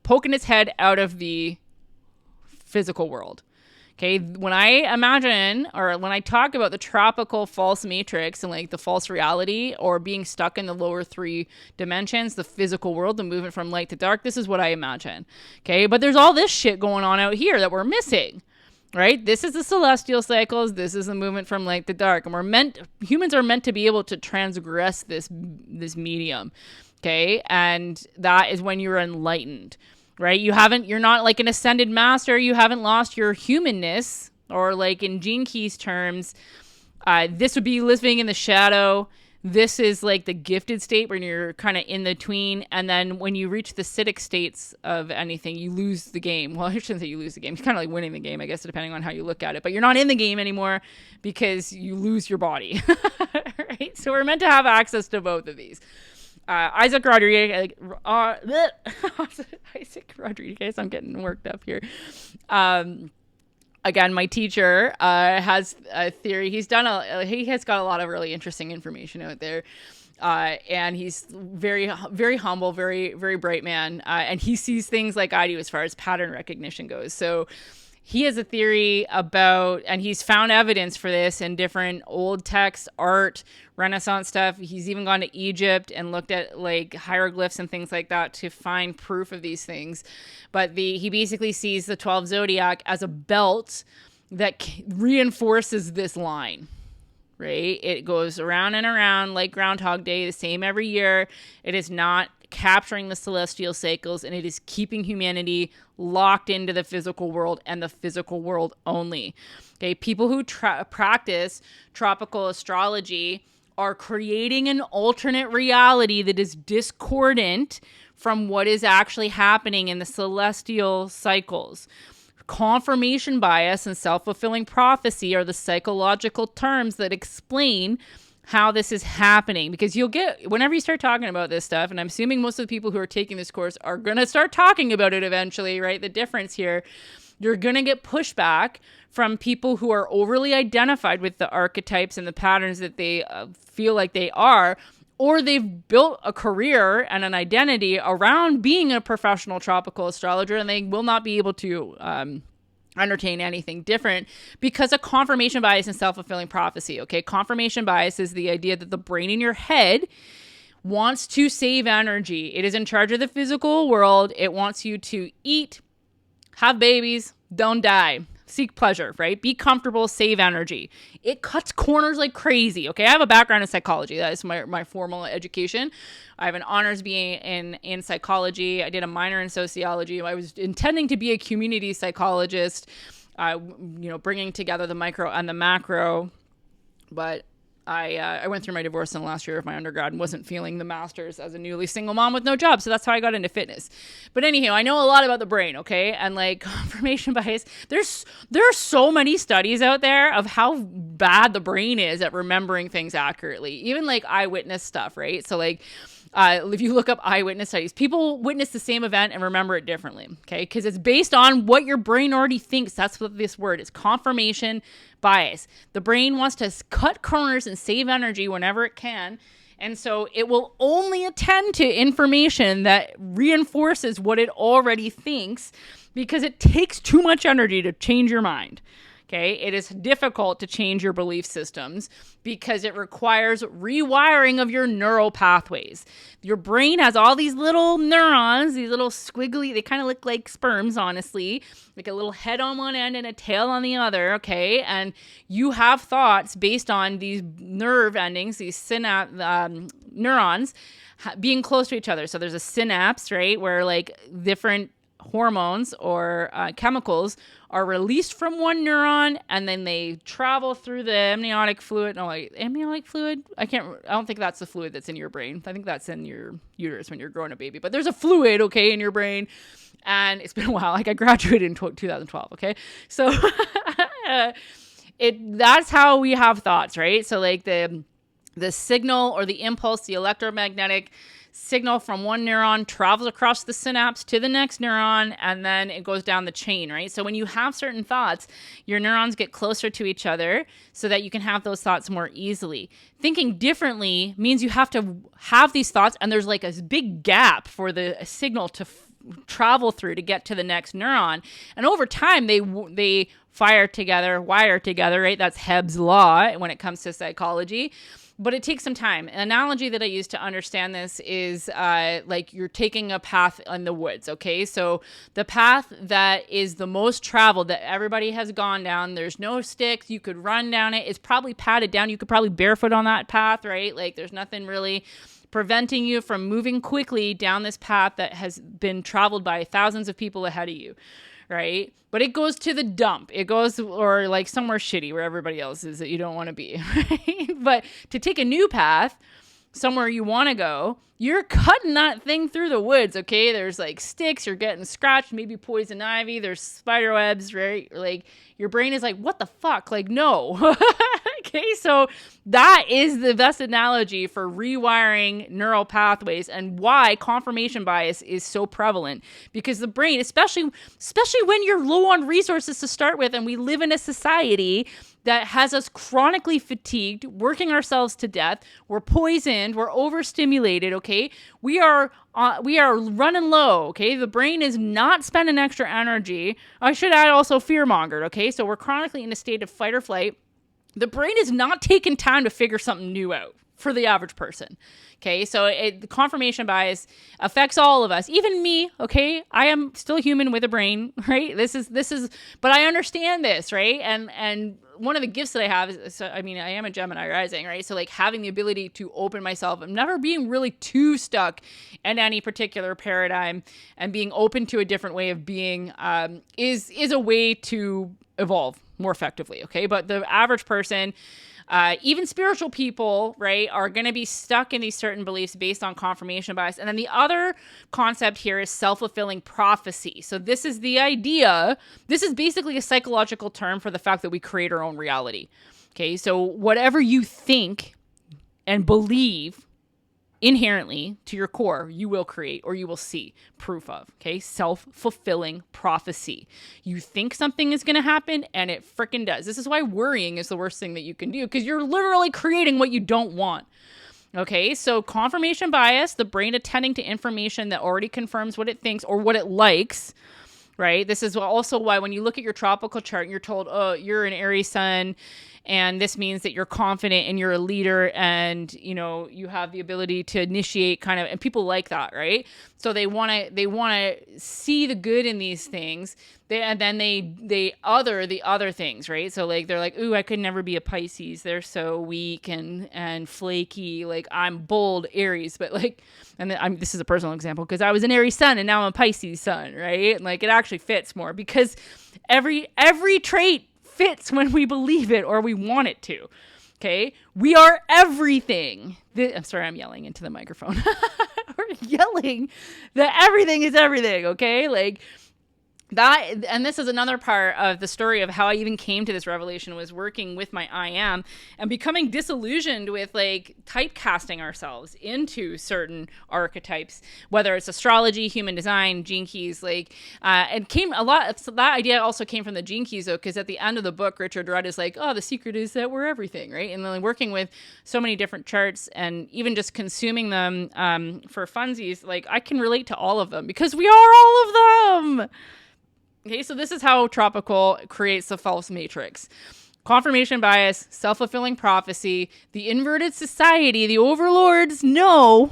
poking his head out of the physical world. Okay, when I imagine or when I talk about the tropical false matrix and like the false reality or being stuck in the lower three dimensions, the physical world, the movement from light to dark, this is what I imagine. Okay, but there's all this shit going on out here that we're missing, right? This is the celestial cycles. This is the movement from light to dark, and humans are meant to be able to transgress this medium. Okay, and that is when you're enlightened. Right? You're not like an ascended master. You haven't lost your humanness, or like in Gene Key's terms, this would be living in the shadow. This is like the gifted state when you're kind of in between. And then when you reach the acidic states of anything, you lose the game. Well, I shouldn't say you lose the game. It's kind of like winning the game, I guess, depending on how you look at it. But you're not in the game anymore because you lose your body. Right? So we're meant to have access to both of these. Isaac Rodriguez, I'm getting worked up here. Again, my teacher has a theory. He has got a lot of really interesting information out there. And he's very, very humble, very, very bright man. And he sees things like I do as far as pattern recognition goes. So he has a theory about, and he's found evidence for this in different old texts, art, Renaissance stuff. He's even gone to Egypt and looked at like hieroglyphs and things like that to find proof of these things. But he basically sees the 12 zodiac as a belt that reinforces this line. Right? It goes around and around like Groundhog Day, the same every year. It is not capturing the celestial cycles, and it is keeping humanity locked into the physical world and the physical world only. Okay, people who practice tropical astrology are creating an alternate reality that is discordant from what is actually happening in the celestial cycles. Confirmation bias and self-fulfilling prophecy are the psychological terms that explain how this is happening, because you'll get, whenever you start talking about this stuff, and I'm assuming most of the people who are taking this course are going to start talking about it eventually, right? The difference here, you're going to get pushback from people who are overly identified with the archetypes and the patterns that they feel like they are, or they've built a career and an identity around being a professional tropical astrologer, and they will not be able to entertain anything different because of confirmation bias and self-fulfilling prophecy. Okay, confirmation bias is the idea that the brain in your head wants to save energy. It is in charge of the physical world. It wants you to eat, have babies, don't die, seek pleasure, right? Be comfortable, save energy. It cuts corners like crazy. Okay, I have a background in psychology. That is my formal education. I have an honors BA in psychology. I did a minor in sociology. I was intending to be a community psychologist, bringing together the micro and the macro. But I went through my divorce in the last year of my undergrad and wasn't feeling the master's as a newly single mom with no job. So that's how I got into fitness. But anyhow, I know a lot about the brain, okay? And like confirmation bias, there are so many studies out there of how bad the brain is at remembering things accurately. Even like eyewitness stuff, right? So like if you look up eyewitness studies, people witness the same event and remember it differently, okay? Because it's based on what your brain already thinks. That's what this word is, confirmation bias. The brain wants to cut corners and save energy whenever it can. And so it will only attend to information that reinforces what it already thinks because it takes too much energy to change your mind. Okay, it is difficult to change your belief systems because it requires rewiring of your neural pathways. Your brain has all these little neurons, these little squiggly, they kind of look like sperms, honestly, like a little head on one end and a tail on the other, okay? And you have thoughts based on these nerve endings, these neurons being close to each other. So there's a synapse, right, where like different hormones or chemicals are released from one neuron and then they travel through the amniotic fluid. Amniotic fluid? I don't think that's the fluid that's in your brain. I think that's in your uterus when you're growing a baby. But there's a fluid, okay, in your brain. And it's been a while. Like I graduated in 2012, okay? So that's how we have thoughts, right? So like the signal or the impulse, the electromagnetic signal from one neuron travels across the synapse to the next neuron, and then it goes down the chain, right? So when you have certain thoughts, your neurons get closer to each other so that you can have those thoughts more easily. Thinking differently means you have to have these thoughts, and there's like a big gap for the signal to travel through to get to the next neuron. And over time, they wire together, right? That's Hebb's law when it comes to psychology. But it takes some time. An analogy that I use to understand this is like you're taking a path in the woods, okay? So the path that is the most traveled, that everybody has gone down, there's no sticks, you could run down it, it's probably padded down, you could probably barefoot on that path, right? Like there's nothing really preventing you from moving quickly down this path that has been traveled by thousands of people ahead of you, right? But it goes to the dump. It goes, or like somewhere shitty where everybody else is that you don't want to be, right? But to take a new path somewhere you want to go, you're cutting that thing through the woods, okay? There's like sticks, you're getting scratched, maybe poison ivy, there's spider webs, right? Like your brain is like, what the fuck? Like, no. Okay, so that is the best analogy for rewiring neural pathways and why confirmation bias is so prevalent. Because the brain, especially when you're low on resources to start with, and we live in a society that has us chronically fatigued, working ourselves to death, we're poisoned, we're overstimulated, okay? We are running low, okay? The brain is not spending extra energy. I should add also fear-mongered, okay? So we're chronically in a state of fight or flight. The brain is not taking time to figure something new out for the average person. Okay, so the confirmation bias affects all of us, even me. Okay, I am still human with a brain, right? This is, but I understand this, right? And one of the gifts that I have is, I am a Gemini rising, right? So like having the ability to open myself and never being really too stuck in any particular paradigm and being open to a different way of being is a way to evolve more effectively. Okay, but the average person, even spiritual people, right, are going to be stuck in these certain beliefs based on confirmation bias. And then the other concept here is self-fulfilling prophecy. So this is the idea. This is basically a psychological term for the fact that we create our own reality. Okay, so whatever you think and believe inherently to your core, you will create or you will see proof of. Okay, self-fulfilling prophecy. You think something is going to happen and it freaking does. This is why worrying is the worst thing that you can do, because you're literally creating what you don't want. Okay, so confirmation bias, the brain attending to information that already confirms what it thinks or what it likes, right? This is also why when you look at your tropical chart and you're told, oh, you're an Aries sun, and this means that you're confident and you're a leader and, you know, you have the ability to initiate kind of, and people like that, right? So they want to see the good in these things. And then they other the other things, right? So like, they're like, ooh, I could never be a Pisces. They're so weak and flaky. Like I'm bold Aries, but like, and then this is a personal example because I was an Aries sun and now I'm a Pisces sun, right? And like, it actually fits more because every trait fits when we believe it or we want it to. Okay, we are everything. I'm sorry, I'm yelling into the microphone. We're yelling that everything is everything. Okay, like that. And this is another part of the story of how I even came to this revelation, was working with my I am and becoming disillusioned with like typecasting ourselves into certain archetypes, whether it's astrology, human design, gene keys, like, and came a lot. So that idea also came from the gene keys though, because at the end of the book, Richard Rudd is like, oh, the secret is that we're everything, right? And then working with so many different charts and even just consuming them for funsies, like I can relate to all of them because we are all of them. Okay, so this is how tropical creates the false matrix. Confirmation bias, self-fulfilling prophecy, the inverted society, the overlords know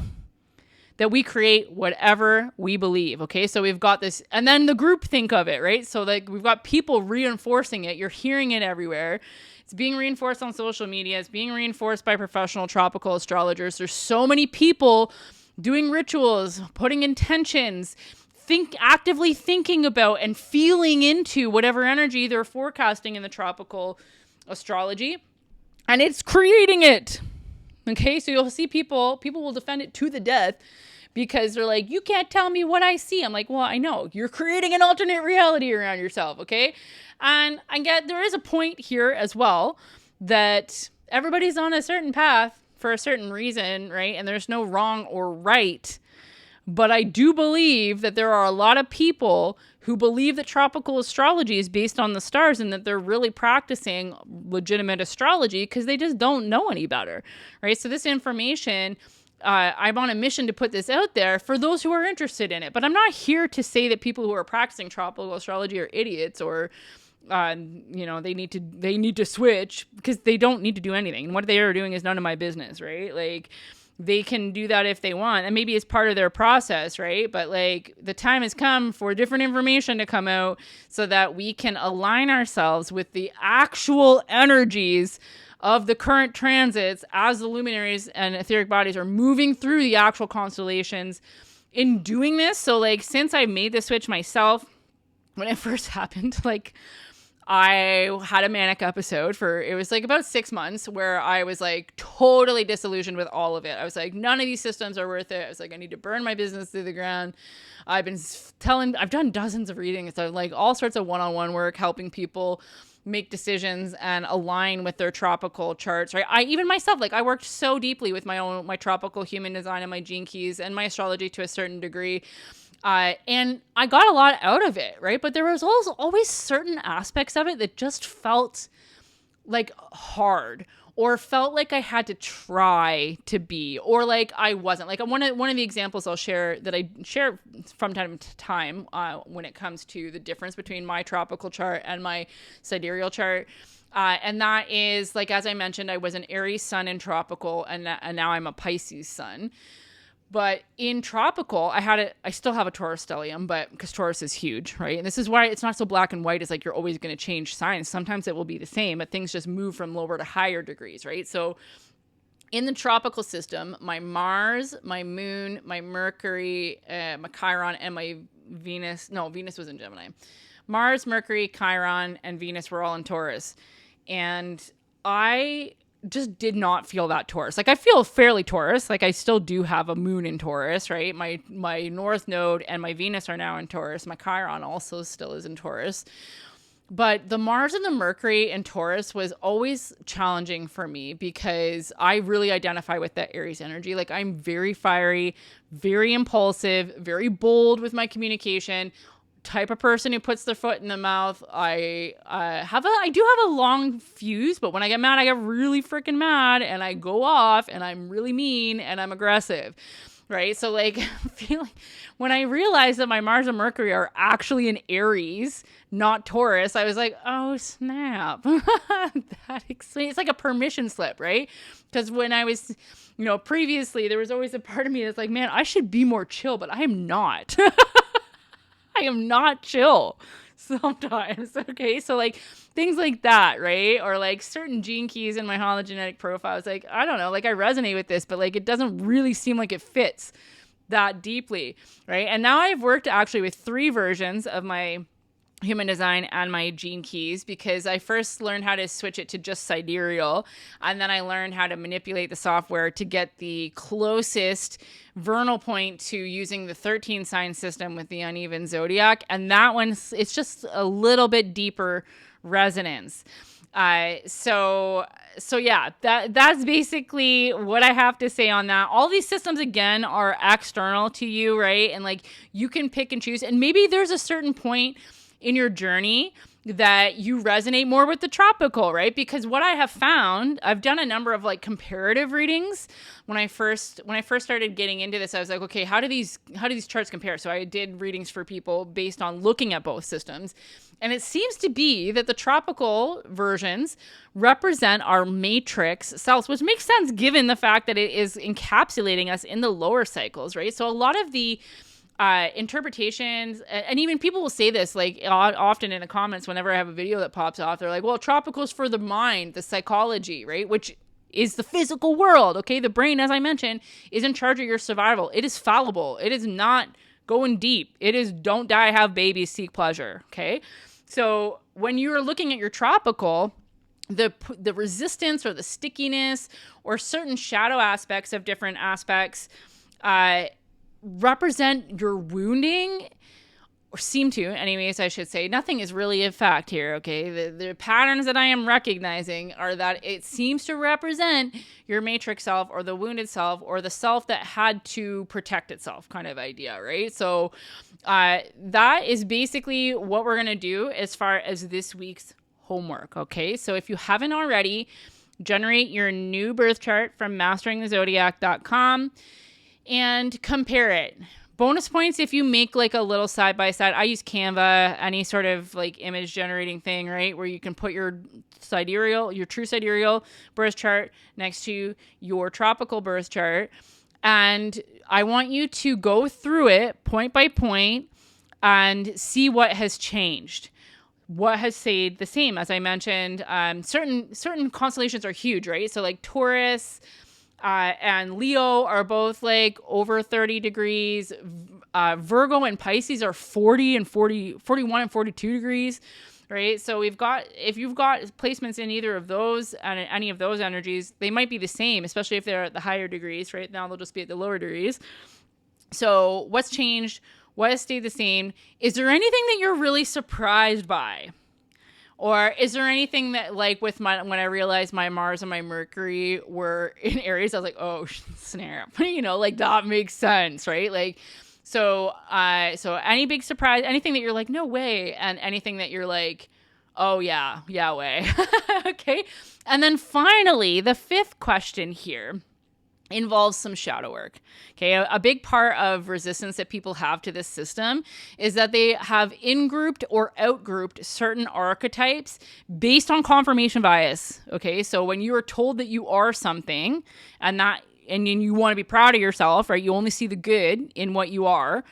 that we create whatever we believe. Okay, so we've got this, and then the group think of it, right? So like we've got people reinforcing it. You're hearing it everywhere. It's being reinforced on social media. It's being reinforced by professional tropical astrologers. There's so many people doing rituals, putting intentions, actively thinking about and feeling into whatever energy they're forecasting in the tropical astrology, and it's creating it. Okay, so you'll see people will defend it to the death because they're like, you can't tell me what I see. I'm like, well, I know you're creating an alternate reality around yourself. Okay, and I get there is a point here as well that everybody's on a certain path for a certain reason, right? And there's no wrong or right. But I do believe that there are a lot of people who believe that tropical astrology is based on the stars and that they're really practicing legitimate astrology because they just don't know any better, right? So this information, I'm on a mission to put this out there for those who are interested in it. But I'm not here to say that people who are practicing tropical astrology are idiots or they need to switch, because they don't need to do anything. And what they are doing is none of my business, right? Like, they can do that if they want, and maybe it's part of their process, right? But like, the time has come for different information to come out so that we can align ourselves with the actual energies of the current transits as the luminaries and etheric bodies are moving through the actual constellations in doing this. So like, since I made the switch myself, when it first happened, like, I had a manic episode it was like about 6 months where I was like totally disillusioned with all of it. I was like, none of these systems are worth it. I was like, I need to burn my business to the ground. I've done dozens of readings. So like all sorts of one-on-one work, helping people make decisions and align with their tropical charts, right? Even myself, like, I worked so deeply with my tropical human design and my gene keys and my astrology to a certain degree. And I got a lot out of it, right? But there was always certain aspects of it that just felt like hard, or felt like I had to try to be, or like I wasn't. Like, one of the examples I'll share that I share from time to time when it comes to the difference between my tropical chart and my sidereal chart. And that is, like, as I mentioned, I was an Aries sun in tropical, and now I'm a Pisces sun. But in tropical, I still have a Taurus stellium, but because Taurus is huge, right? And this is why it's not so black and white. It's like you're always going to change signs. Sometimes it will be the same, but things just move from lower to higher degrees, right? So in the tropical system, my Mars, my Moon, my Mercury, my Chiron, and my Venus was in Gemini. Mars, Mercury, Chiron, and Venus were all in Taurus. And I just did not feel that Taurus. Like, I feel fairly Taurus. Like, I still do have a moon in Taurus, right? My North Node and my Venus are now in Taurus. My Chiron also still is in Taurus. But the Mars and the Mercury in Taurus was always challenging for me because I really identify with that Aries energy. Like, I'm very fiery, very impulsive, very bold with my communication, type of person who puts their foot in the mouth. I do have a long fuse, but when I get mad, I get really freaking mad and I go off and I'm really mean and I'm aggressive, right? So like, when I realized that my Mars and Mercury are actually in Aries, not Taurus, I was like, oh snap. That explains. It's like a permission slip, right? Because when I was, previously, there was always a part of me that's like, man, I should be more chill, but I am not. I am not chill sometimes. Okay. So like things like that, right? Or like certain gene keys in my hologenetic profile. It's like, I don't know, like I resonate with this, but like it doesn't really seem like it fits that deeply. Right. And now I've worked actually with 3 versions of my human design and my gene keys, because I first learned how to switch it to just sidereal, and then I learned how to manipulate the software to get the closest vernal point to using the 13 sign system with the uneven zodiac, and that one's, it's just a little bit deeper resonance. So yeah, that's basically what I have to say on that. All these systems, again, are external to you, right? And like, you can pick and choose, and maybe there's a certain point in your journey that you resonate more with the tropical, right? Because what I have found, I've done a number of like comparative readings. When I first started getting into this, I was like, okay, how do these charts compare? So I did readings for people based on looking at both systems. And it seems to be that the tropical versions represent our matrix selves, which makes sense given the fact that it is encapsulating us in the lower cycles, right? So a lot of the interpretations, and even people will say this like often in the comments whenever I have a video that pops off, they're like, well, tropical is for the mind, the psychology, right? Which is the physical world. Okay. The brain, as I mentioned, is in charge of your survival. It is fallible. It is not going deep. It is don't die, have babies, seek pleasure. Okay. So when you're looking at your tropical, the resistance or the stickiness or certain shadow aspects of different aspects, represent your wounding or seem to, anyways, I should say, nothing is really a fact here, okay? The patterns that I am recognizing are that it seems to represent your matrix self or the wounded self or the self that had to protect itself kind of idea, right? So that is basically what we're going to do as far as this week's homework, okay? So if you haven't already, generate your new birth chart from masteringthezodiac.com and compare it. Bonus points if you make like a little side by side. I use Canva, any sort of like image generating thing, right? Where you can put your true sidereal birth chart next to your tropical birth chart. And I want you to go through it point by point and see what has changed. What has stayed the same? As I mentioned, certain constellations are huge, right? So like Taurus, and Leo are both like over 30 degrees. Virgo and Pisces are 41 and 42 degrees, right? So if you've got placements in either of those and any of those energies, they might be the same, especially if they're at the higher degrees, right? Now they'll just be at the lower degrees. So what's changed? What has stayed the same? Is there anything that you're really surprised by? Or is there anything that, like, when I realized my Mars and my Mercury were in Aries, I was like, oh, snap. Like, that makes sense, right? Like, so any big surprise, anything that you're like, no way, and anything that you're like, oh, yeah, way. Okay? And then finally, the fifth question here involves some shadow work. Okay, a big part of resistance that people have to this system is that they have in-grouped or out-grouped certain archetypes based on confirmation bias. Okay, so when you are told that you are something and you want to be proud of yourself, right? You only see the good in what you are.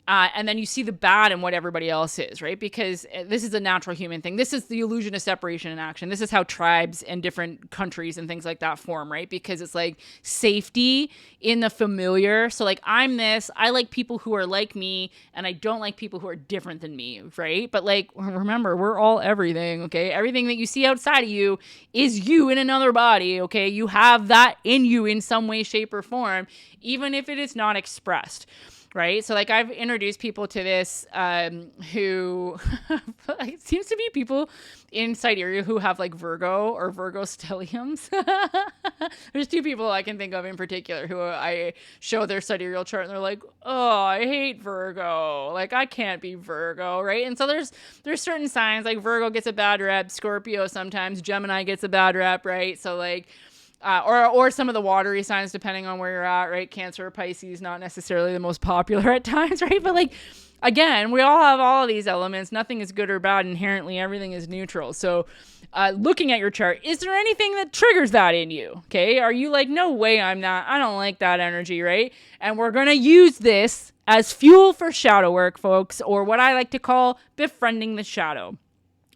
And then you see the bad in what everybody else is, right? Because this is a natural human thing. This is the illusion of separation in action. This is how tribes and different countries and things like that form, right? Because it's like safety in the familiar. So like, I'm this, I like people who are like me, and I don't like people who are different than me, right? But like, remember, we're all everything, okay? Everything that you see outside of you is you in another body, okay? You have that in you in some way, shape, or form, even if it is not expressed. Right. So like I've introduced people to this who it seems to be people in Sidereal who have like Virgo or Virgo stelliums. There's two people I can think of in particular who I show their sidereal chart and they're like, oh, I hate Virgo. Like I can't be Virgo. Right. And so there's certain signs like Virgo gets a bad rep. Scorpio sometimes. Gemini gets a bad rep. Right. So like or some of the watery signs, depending on where you're at, right? Cancer or Pisces, not necessarily the most popular at times, right? But like, again, we all have all of these elements. Nothing is good or bad inherently. Everything is neutral. So looking at your chart, is there anything that triggers that in you? Okay. Are you like, no way I'm not, I don't like that energy, right? And we're going to use this as fuel for shadow work, folks, or what I like to call befriending the shadow.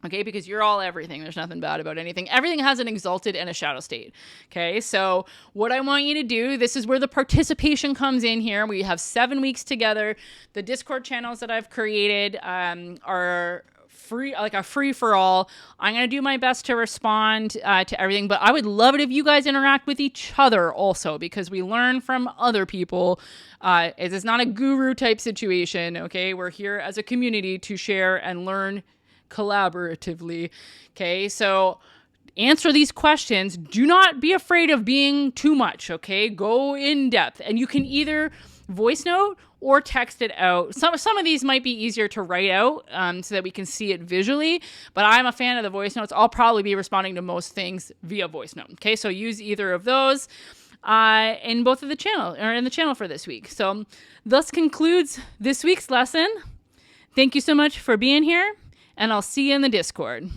Okay, because you're all everything. There's nothing bad about anything. Everything has an exalted and a shadow state. Okay, so what I want you to do, this is where the participation comes in here. We have 7 weeks together. The Discord channels that I've created are free, like a free for all. I'm going to do my best to respond to everything, but I would love it if you guys interact with each other also, because we learn from other people. It is not a guru type situation. Okay, we're here as a community to share and learn collaboratively. Okay, so answer these questions. Do not be afraid of being too much. Okay, go in depth, and you can either voice note or text it out. Some of these might be easier to write out so that we can see it visually, but I'm a fan of the voice notes. I'll probably be responding to most things via voice note. Okay, so use either of those in both of the channel or in the channel for this week. So thus concludes this week's lesson. Thank you so much for being here, and I'll see you in the Discord.